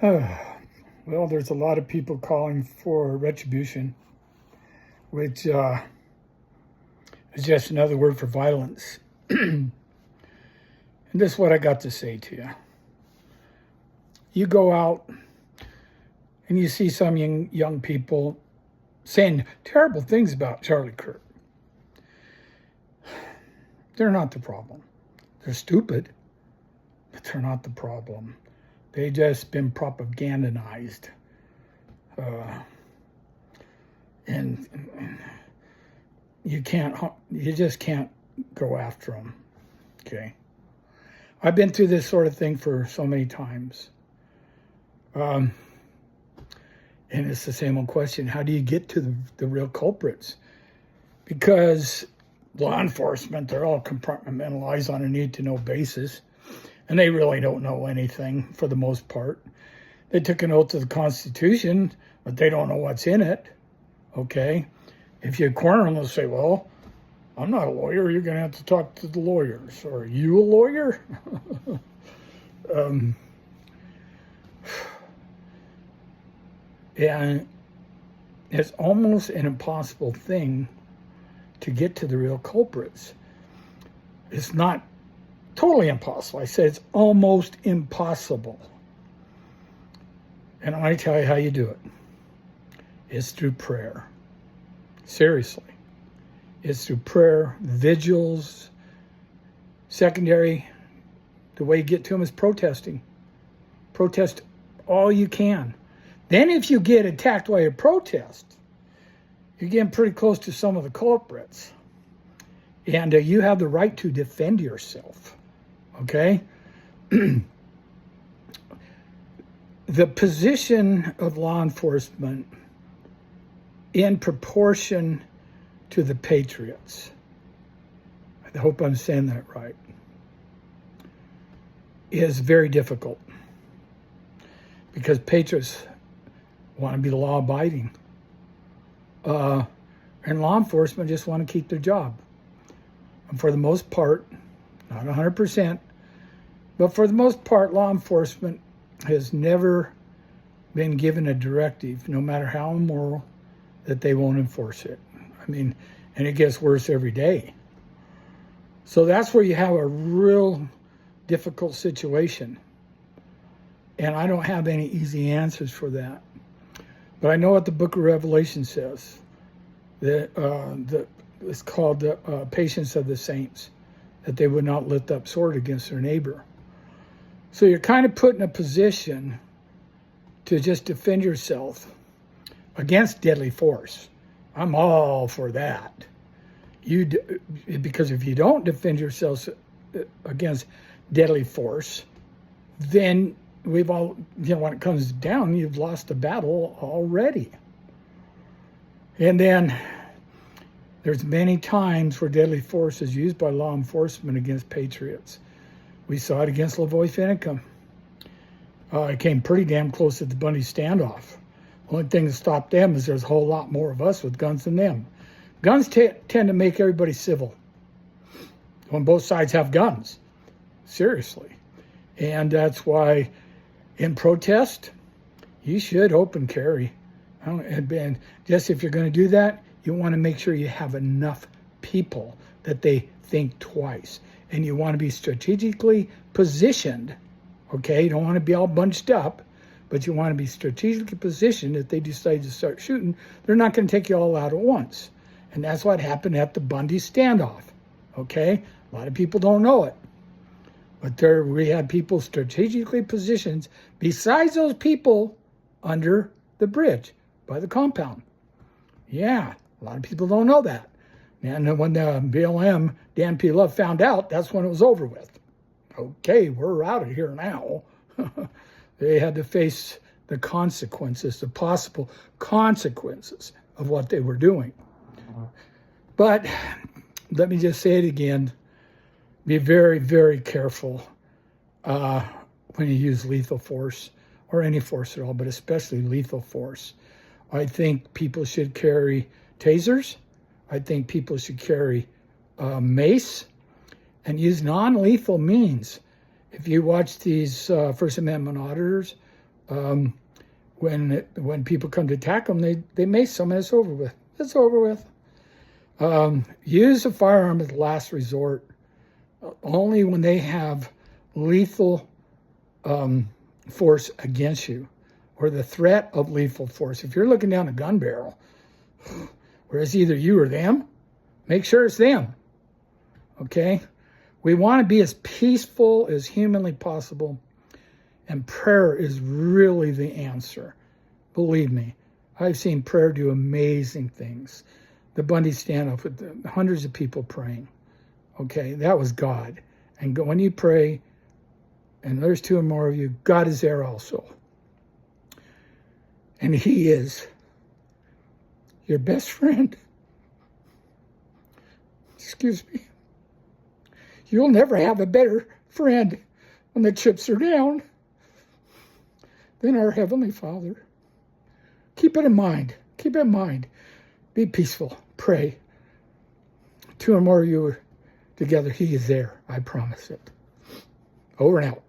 Well, there's a lot of people calling for retribution, which is just another word for violence. And this is what I got to say to you. You go out and you see some young people saying terrible things about Charlie Kirk. They're not the problem. They're stupid, but they're not the problem. They just been propagandized. And you just can't go after them. Okay. I've been through this sort of thing for so many times. And it's the same old question. How do you get to the real culprits? Because law enforcement, they're all compartmentalized on a need-to-know basis. And they really don't know anything for the most part. They took an oath to the Constitution, but they don't know what's in it. Okay? If you corner them, they'll say, well, I'm not a lawyer. You're going to have to talk to the lawyers. Or are you a lawyer? And it's almost an impossible thing to get to the real culprits. It's not totally impossible. I said it's almost impossible. And I'm going to tell you how you do it. It's through prayer. Seriously. It's through prayer, vigils. Secondary, the way you get to them is protesting. Protest all you can. Then if you get attacked while you protest, you're getting pretty close to some of the culprits. And you have the right to defend yourself. Okay? The position of law enforcement in proportion to the patriots, I hope I'm saying that right, is very difficult. Because patriots want to be law-abiding. And law enforcement just want to keep their job. And for the most part, not 100%, but for the most part, law enforcement has never been given a directive, no matter how immoral, that they won't enforce it. I mean, and it gets worse every day. So that's where you have a real difficult situation. And I don't have any easy answers for that. But I know what the book of Revelation says. That it's called the patience of the saints, that they would not lift up sword against their neighbor. So you're kind of put in a position to just defend yourself against deadly force. I'm all for that. Because if you don't defend yourself against deadly force, then we've all, when it comes down, you've lost the battle already. And then there's many times where deadly force is used by law enforcement against patriots. We saw it against Lavoy Finicum. It came pretty damn close at the Bundy standoff. The only thing that stopped them is there's a whole lot more of us with guns than them. Guns tend to make everybody civil when both sides have guns. Seriously. And that's why in protest, you should open carry. And just if you're going to do that, you want to make sure you have enough people that they think twice. And you want to be strategically positioned. Okay, you don't want to be all bunched up, but you want to be strategically positioned. If they decide to start shooting, they're not going to take you all out at once. And that's what happened at the Bundy standoff. Okay, a lot of people don't know it. But we had people strategically positioned besides those people under the bridge by the compound. Yeah, a lot of people don't know that. And when the BLM, Dan P. Love, found out, that's when it was over with. Okay, we're out of here now. They had to face the consequences, the possible consequences of what they were doing. But let me just say it again. Be very, very careful when you use lethal force, or any force at all, but especially lethal force. I think people should carry tasers. I think people should carry mace and use non-lethal means. If you watch these First Amendment auditors, When people come to attack them, they mace them, and it's over with. It's over with. Use a firearm as a last resort, only when they have lethal force against you, or the threat of lethal force. If you're looking down a gun barrel, where it's either you or them, make sure it's them. Okay? We want to be as peaceful as humanly possible, and prayer is really the answer. Believe me, I've seen prayer do amazing things. The Bundy standoff with hundreds of people praying. Okay, that was God. And when you pray, and there's two or more of you, God is there also. And He is your best friend. Excuse me. You'll never have a better friend when the chips are down than our Heavenly Father. Keep it in mind. Keep it in mind. Be peaceful. Pray. Two or more of you are together. He is there. I promise it. Over and out.